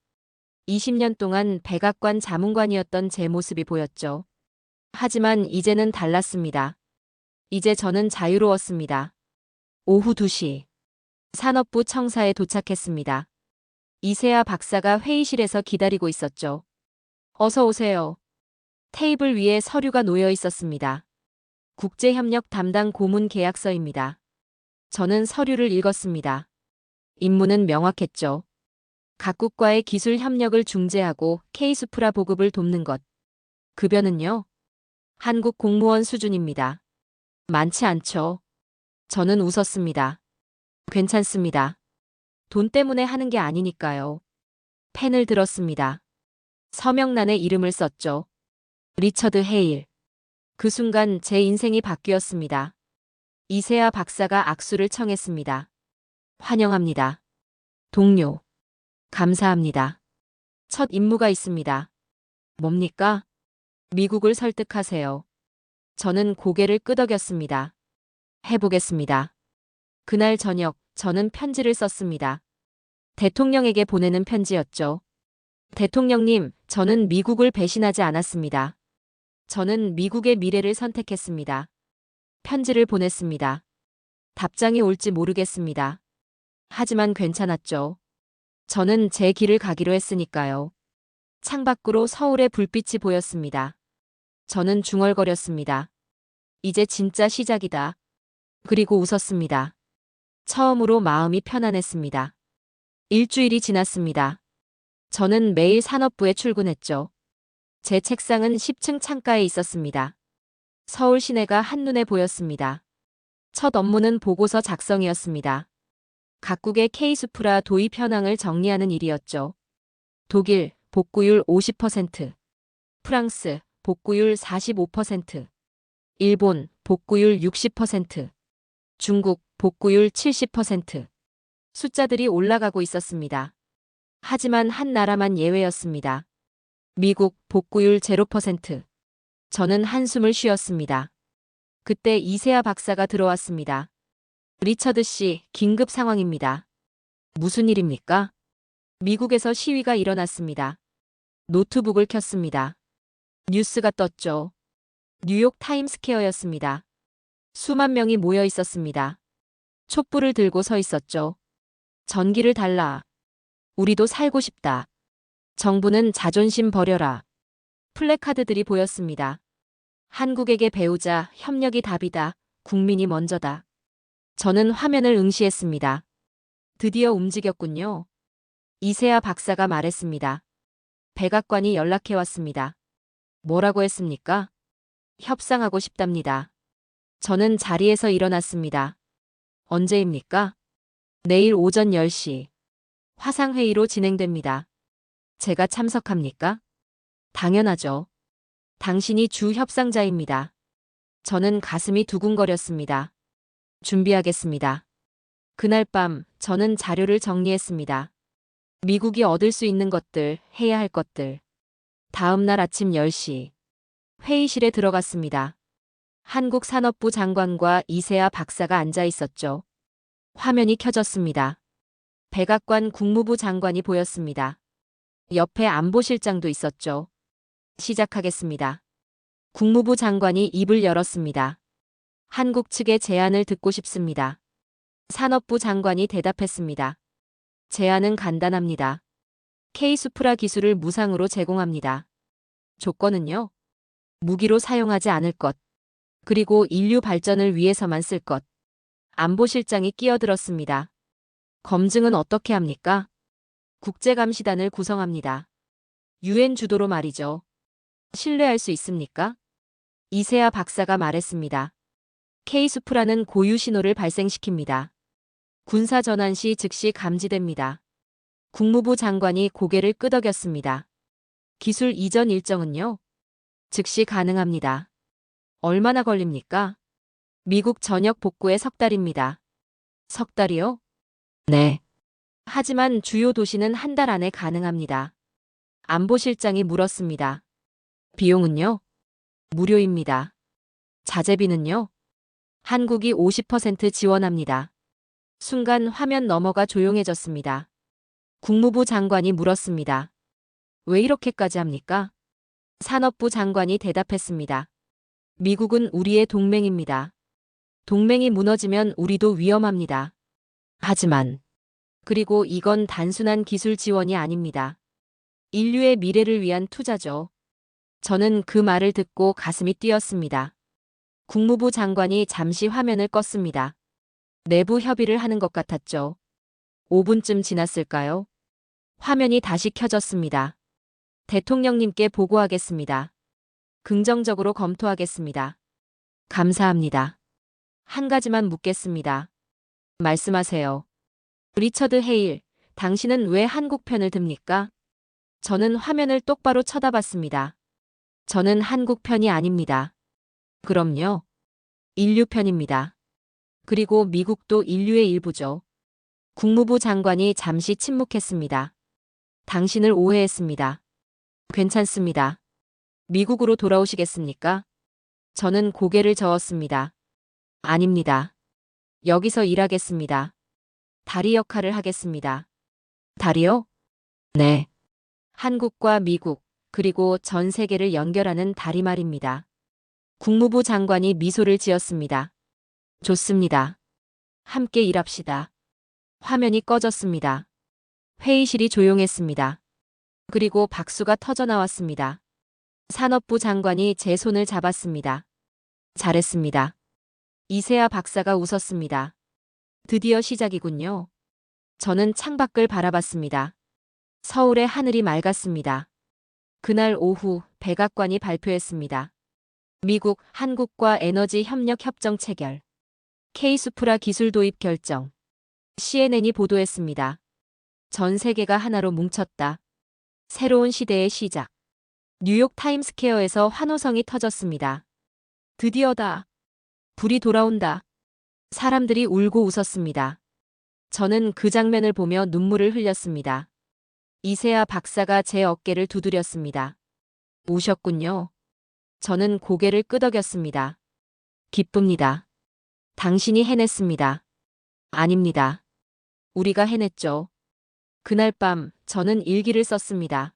20년 동안 백악관 자문관이었던 제 모습이 보였죠. 하지만 이제는 달랐습니다. 이제 저는 자유로웠습니다. 오후 2시. 산업부 청사에 도착했습니다. 이세아 박사가 회의실에서 기다리고 있었죠. 어서 오세요. 테이블 위에 서류가 놓여 있었습니다. 국제협력 담당 고문 계약서입니다. 저는 서류를 읽었습니다. 임무는 명확했죠. 각국과의 기술 협력을 중재하고 K수프라 보급을 돕는 것. 급여는요? 한국 공무원 수준입니다. 많지 않죠. 저는 웃었습니다. 괜찮습니다. 돈 때문에 하는 게 아니니까요. 펜을 들었습니다. 서명란에 이름을 썼죠. 리처드 헤일. 그 순간 제 인생이 바뀌었습니다. 이세아 박사가 악수를 청했습니다. 환영합니다. 동료. 감사합니다. 첫 임무가 있습니다. 뭡니까? 미국을 설득하세요. 저는 고개를 끄덕였습니다. 해보겠습니다. 그날 저녁, 저는 편지를 썼습니다. 대통령에게 보내는 편지였죠. 대통령님, 저는 미국을 배신하지 않았습니다. 저는 미국의 미래를 선택했습니다. 편지를 보냈습니다. 답장이 올지 모르겠습니다. 하지만 괜찮았죠. 저는 제 길을 가기로 했으니까요. 창밖으로 서울의 불빛이 보였습니다. 저는 중얼거렸습니다. 이제 진짜 시작이다. 그리고 웃었습니다. 처음으로 마음이 편안했습니다. 일주일이 지났습니다. 저는 매일 산업부에 출근했죠. 제 책상은 10층 창가에 있었습니다. 서울 시내가 한눈에 보였습니다. 첫 업무는 보고서 작성이었습니다. 각국의 K수프라 도입 현황을 정리하는 일이었죠. 독일, 복구율 50%. 프랑스, 복구율 45%. 일본 복구율 60%, 중국 복구율 70%. 숫자들이 올라가고 있었습니다. 하지만 한 나라만 예외였습니다. 미국 복구율 0%. 저는 한숨을 쉬었습니다. 그때 이세아 박사가 들어왔습니다. 리처드 씨, 긴급 상황입니다. 무슨 일입니까? 미국에서 시위가 일어났습니다. 노트북을 켰습니다. 뉴스가 떴죠. 뉴욕 타임스퀘어였습니다. 수만 명이 모여 있었습니다. 촛불을 들고 서 있었죠. 전기를 달라. 우리도 살고 싶다. 정부는 자존심 버려라. 플래카드들이 보였습니다. 한국에게 배우자, 협력이 답이다. 국민이 먼저다. 저는 화면을 응시했습니다. 드디어 움직였군요. 이세아 박사가 말했습니다. 백악관이 연락해 왔습니다. 뭐라고 했습니까? 협상하고 싶답니다. 저는 자리에서 일어났습니다. 언제입니까? 내일 오전 10시. 화상회의로 진행됩니다. 제가 참석합니까? 당연하죠. 당신이 주 협상자입니다. 저는 가슴이 두근거렸습니다. 준비하겠습니다. 그날 밤 저는 자료를 정리했습니다. 미국이 얻을 수 있는 것들, 해야 할 것들. 다음 날 아침 10시. 회의실에 들어갔습니다. 한국산업부 장관과 이세아 박사가 앉아 있었죠. 화면이 켜졌습니다. 백악관 국무부 장관이 보였습니다. 옆에 안보실장도 있었죠. 시작하겠습니다. 국무부 장관이 입을 열었습니다. 한국 측의 제안을 듣고 싶습니다. 산업부 장관이 대답했습니다. 제안은 간단합니다. K수프라 기술을 무상으로 제공합니다. 조건은요? 무기로 사용하지 않을 것. 그리고 인류 발전을 위해서만 쓸 것. 안보실장이 끼어들었습니다. 검증은 어떻게 합니까? 국제감시단을 구성합니다. 유엔 주도로 말이죠. 신뢰할 수 있습니까? 이세아 박사가 말했습니다. K수프라는 고유 신호를 발생시킵니다. 군사 전환 시 즉시 감지됩니다. 국무부 장관이 고개를 끄덕였습니다. 기술 이전 일정은요? 즉시 가능합니다. 얼마나 걸립니까? 미국 전역 복구에 석 달입니다. 석 달이요? 네. 하지만 주요 도시는 한 달 안에 가능합니다. 안보실장이 물었습니다. 비용은요? 무료입니다. 자재비는요? 한국이 50% 지원합니다. 순간 화면 너머가 조용해졌습니다. 국무부 장관이 물었습니다. 왜 이렇게까지 합니까? 산업부 장관이 대답했습니다. 미국은 우리의 동맹입니다. 동맹이 무너지면 우리도 위험합니다. 하지만, 그리고 이건 단순한 기술 지원이 아닙니다. 인류의 미래를 위한 투자죠. 저는 그 말을 듣고 가슴이 뛰었습니다. 국무부 장관이 잠시 화면을 껐습니다. 내부 협의를 하는 것 같았죠. 5분쯤 지났을까요? 화면이 다시 켜졌습니다. 대통령님께 보고하겠습니다. 긍정적으로 검토하겠습니다. 감사합니다. 한 가지만 묻겠습니다. 말씀하세요. 리처드 헤일, 당신은 왜 한국 편을 듭니까? 저는 화면을 똑바로 쳐다봤습니다. 저는 한국 편이 아닙니다. 그럼요. 인류 편입니다. 그리고 미국도 인류의 일부죠. 국무부 장관이 잠시 침묵했습니다. 당신을 오해했습니다. 괜찮습니다. 미국으로 돌아오시겠습니까? 저는 고개를 저었습니다. 아닙니다. 여기서 일하겠습니다. 다리 역할을 하겠습니다. 다리요? 네. 한국과 미국, 그리고 전 세계를 연결하는 다리 말입니다. 국무부 장관이 미소를 지었습니다. 좋습니다. 함께 일합시다. 화면이 꺼졌습니다. 회의실이 조용했습니다. 그리고 박수가 터져 나왔습니다. 산업부 장관이 제 손을 잡았습니다. 잘했습니다. 이세아 박사가 웃었습니다. 드디어 시작이군요. 저는 창밖을 바라봤습니다. 서울의 하늘이 맑았습니다. 그날 오후 백악관이 발표했습니다. 미국, 한국과 에너지 협력 협정 체결. K수프라 기술 도입 결정. CNN이 보도했습니다. 전 세계가 하나로 뭉쳤다. 새로운 시대의 시작. 뉴욕 타임스퀘어에서 환호성이 터졌습니다. 드디어다. 불이 돌아온다. 사람들이 울고 웃었습니다. 저는 그 장면을 보며 눈물을 흘렸습니다. 이세아 박사가 제 어깨를 두드렸습니다. 우셨군요. 저는 고개를 끄덕였습니다. 기쁩니다. 당신이 해냈습니다. 아닙니다. 우리가 해냈죠. 그날 밤 저는 일기를 썼습니다.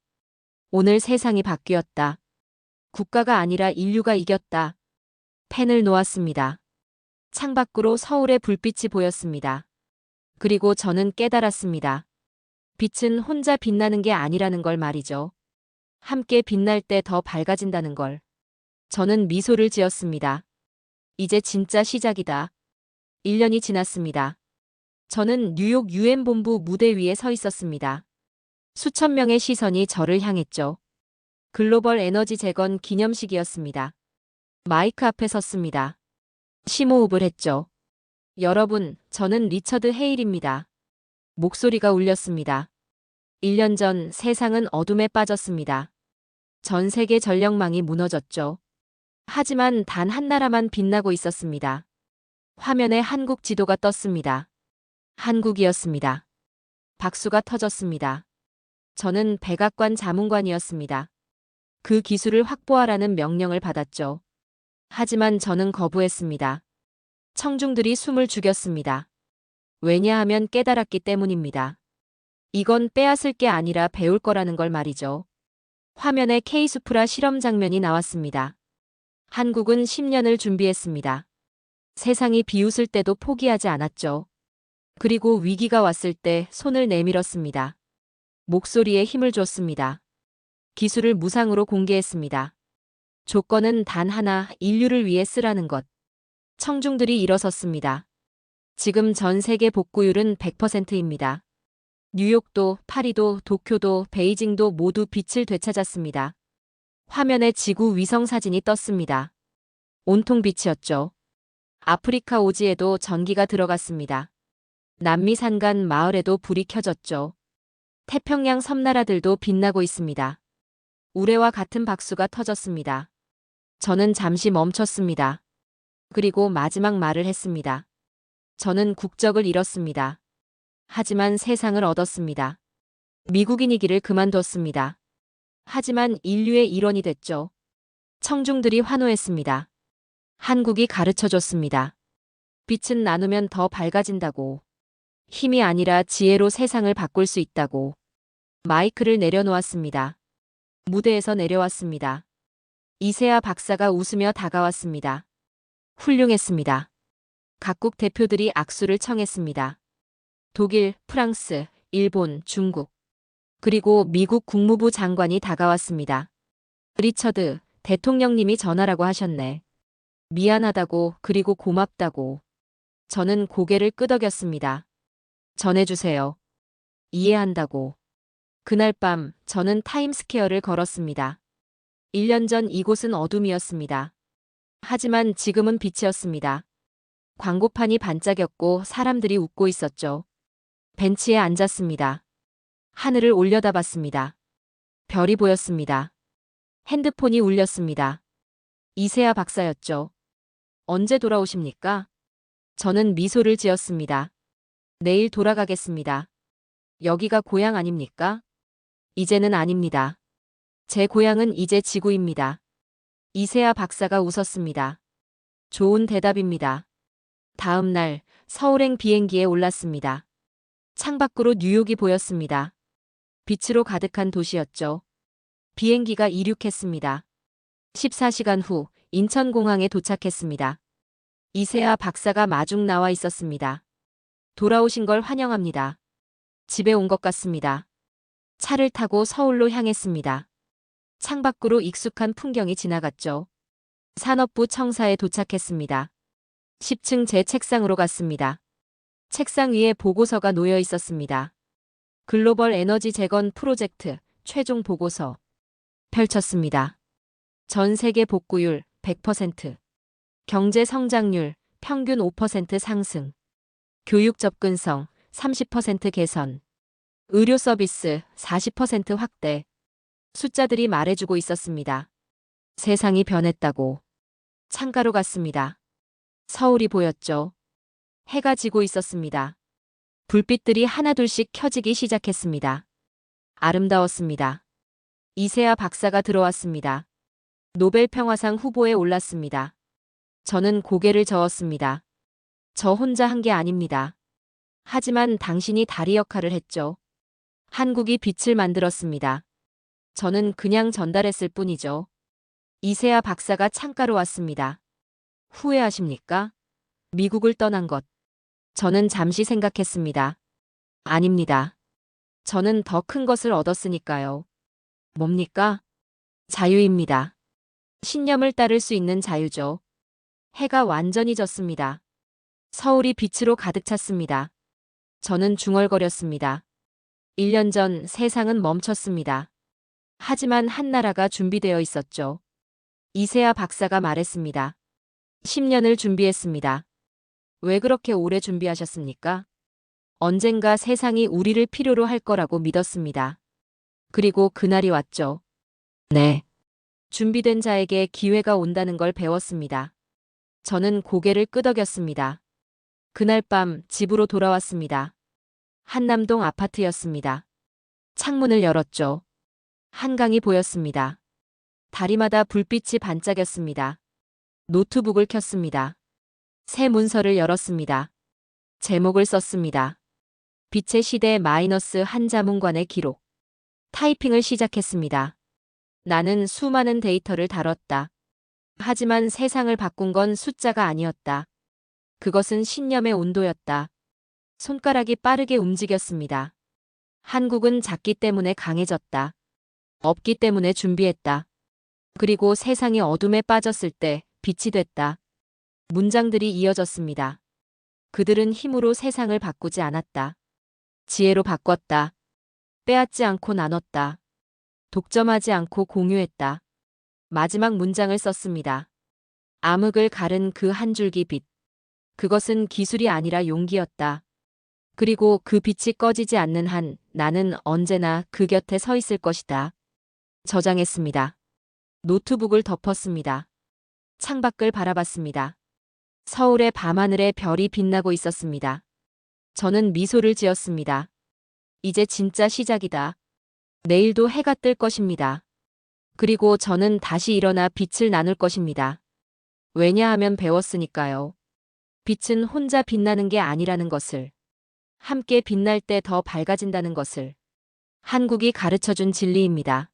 오늘 세상이 바뀌었다. 국가가 아니라 인류가 이겼다. 펜을 놓았습니다. 창밖으로 서울의 불빛이 보였습니다. 그리고 저는 깨달았습니다. 빛은 혼자 빛나는 게 아니라는 걸 말이죠. 함께 빛날 때 더 밝아진다는 걸. 저는 미소를 지었습니다. 이제 진짜 시작이다. 1년이 지났습니다. 저는 뉴욕 유엔 본부 무대 위에 서 있었습니다. 수천 명의 시선이 저를 향했죠. 글로벌 에너지 재건 기념식이었습니다. 마이크 앞에 섰습니다. 심호흡을 했죠. 여러분, 저는 리처드 헤일입니다. 목소리가 울렸습니다. 1년 전 세상은 어둠에 빠졌습니다. 전 세계 전력망이 무너졌죠. 하지만 단 한 나라만 빛나고 있었습니다. 화면에 한국 지도가 떴습니다. 한국이었습니다. 박수가 터졌습니다. 저는 백악관 자문관이었습니다. 그 기술을 확보하라는 명령을 받았죠. 하지만 저는 거부했습니다. 청중들이 숨을 죽였습니다. 왜냐하면 깨달았기 때문입니다. 이건 빼앗을 게 아니라 배울 거라는 걸 말이죠. 화면에 K수프라 실험 장면이 나왔습니다. 한국은 10년을 준비했습니다. 세상이 비웃을 때도 포기하지 않았죠. 그리고 위기가 왔을 때 손을 내밀었습니다. 목소리에 힘을 줬습니다. 기술을 무상으로 공개했습니다. 조건은 단 하나, 인류를 위해 쓰라는 것. 청중들이 일어섰습니다. 지금 전 세계 복구율은 100%입니다. 뉴욕도, 파리도, 도쿄도, 베이징도 모두 빛을 되찾았습니다. 화면에 지구 위성 사진이 떴습니다. 온통 빛이었죠. 아프리카 오지에도 전기가 들어갔습니다. 남미 산간 마을에도 불이 켜졌죠. 태평양 섬나라들도 빛나고 있습니다. 우레와 같은 박수가 터졌습니다. 저는 잠시 멈췄습니다. 그리고 마지막 말을 했습니다. 저는 국적을 잃었습니다. 하지만 세상을 얻었습니다. 미국인이기를 그만뒀습니다. 하지만 인류의 일원이 됐죠. 청중들이 환호했습니다. 한국이 가르쳐줬습니다. 빛은 나누면 더 밝아진다고. 힘이 아니라 지혜로 세상을 바꿀 수 있다고. 마이크를 내려놓았습니다. 무대에서 내려왔습니다. 이세아 박사가 웃으며 다가왔습니다. 훌륭했습니다. 각국 대표들이 악수를 청했습니다. 독일, 프랑스, 일본, 중국, 그리고 미국 국무부 장관이 다가왔습니다. 리처드, 대통령님이 전화라고 하셨네. 미안하다고, 그리고 고맙다고. 저는 고개를 끄덕였습니다. 전해주세요. 이해한다고. 그날 밤 저는 타임스퀘어를 걸었습니다. 1년 전 이곳은 어둠이었습니다. 하지만 지금은 빛이었습니다. 광고판이 반짝였고 사람들이 웃고 있었죠. 벤치에 앉았습니다. 하늘을 올려다봤습니다. 별이 보였습니다. 핸드폰이 울렸습니다. 이세아 박사였죠. 언제 돌아오십니까? 저는 미소를 지었습니다. 내일 돌아가겠습니다. 여기가 고향 아닙니까? 이제는 아닙니다. 제 고향은 이제 지구입니다. 이세아 박사가 웃었습니다. 좋은 대답입니다. 다음 날 서울행 비행기에 올랐습니다. 창밖으로 뉴욕이 보였습니다. 빛으로 가득한 도시였죠. 비행기가 이륙했습니다. 14시간 후 인천공항에 도착했습니다. 이세아 박사가 마중 나와 있었습니다. 돌아오신 걸 환영합니다. 집에 온 것 같습니다. 차를 타고 서울로 향했습니다. 창밖으로 익숙한 풍경이 지나갔죠. 산업부 청사에 도착했습니다. 10층 제 책상으로 갔습니다. 책상 위에 보고서가 놓여 있었습니다. 글로벌 에너지 재건 프로젝트 최종 보고서. 펼쳤습니다. 전 세계 복구율 100%. 경제 성장률 평균 5% 상승. 교육 접근성 30% 개선. 의료 서비스 40% 확대. 숫자들이 말해주고 있었습니다. 세상이 변했다고. 창가로 갔습니다. 서울이 보였죠. 해가 지고 있었습니다. 불빛들이 하나둘씩 켜지기 시작했습니다. 아름다웠습니다. 이세아 박사가 들어왔습니다. 노벨 평화상 후보에 올랐습니다. 저는 고개를 저었습니다. 저 혼자 한 게 아닙니다. 하지만 당신이 다리 역할을 했죠. 한국이 빛을 만들었습니다. 저는 그냥 전달했을 뿐이죠. 이세아 박사가 창가로 왔습니다. 후회하십니까? 미국을 떠난 것. 저는 잠시 생각했습니다. 아닙니다. 저는 더 큰 것을 얻었으니까요. 뭡니까? 자유입니다. 신념을 따를 수 있는 자유죠. 해가 완전히 졌습니다. 서울이 빛으로 가득 찼습니다. 저는 중얼거렸습니다. 1년 전 세상은 멈췄습니다. 하지만 한 나라가 준비되어 있었죠. 이세아 박사가 말했습니다. 10년을 준비했습니다. 왜 그렇게 오래 준비하셨습니까? 언젠가 세상이 우리를 필요로 할 거라고 믿었습니다. 그리고 그날이 왔죠. 네. 준비된 자에게 기회가 온다는 걸 배웠습니다. 저는 고개를 끄덕였습니다. 그날 밤 집으로 돌아왔습니다. 한남동 아파트였습니다. 창문을 열었죠. 한강이 보였습니다. 다리마다 불빛이 반짝였습니다. 노트북을 켰습니다. 새 문서를 열었습니다. 제목을 썼습니다. 빛의 시대 마이너스 한 자문관의 기록. 타이핑을 시작했습니다. 나는 수많은 데이터를 다뤘다. 하지만 세상을 바꾼 건 숫자가 아니었다. 그것은 신념의 온도였다. 손가락이 빠르게 움직였습니다. 한국은 작기 때문에 강해졌다. 없기 때문에 준비했다. 그리고 세상이 어둠에 빠졌을 때 빛이 됐다. 문장들이 이어졌습니다. 그들은 힘으로 세상을 바꾸지 않았다. 지혜로 바꿨다. 빼앗지 않고 나눴다. 독점하지 않고 공유했다. 마지막 문장을 썼습니다. 암흑을 가른 그 한 줄기 빛. 그것은 기술이 아니라 용기였다. 그리고 그 빛이 꺼지지 않는 한 나는 언제나 그 곁에 서 있을 것이다. 저장했습니다. 노트북을 덮었습니다. 창밖을 바라봤습니다. 서울의 밤하늘에 별이 빛나고 있었습니다. 저는 미소를 지었습니다. 이제 진짜 시작이다. 내일도 해가 뜰 것입니다. 그리고 저는 다시 일어나 빛을 나눌 것입니다. 왜냐하면 배웠으니까요. 빛은 혼자 빛나는 게 아니라는 것을. 함께 빛날 때 더 밝아진다는 것을. 한국이 가르쳐준 진리입니다.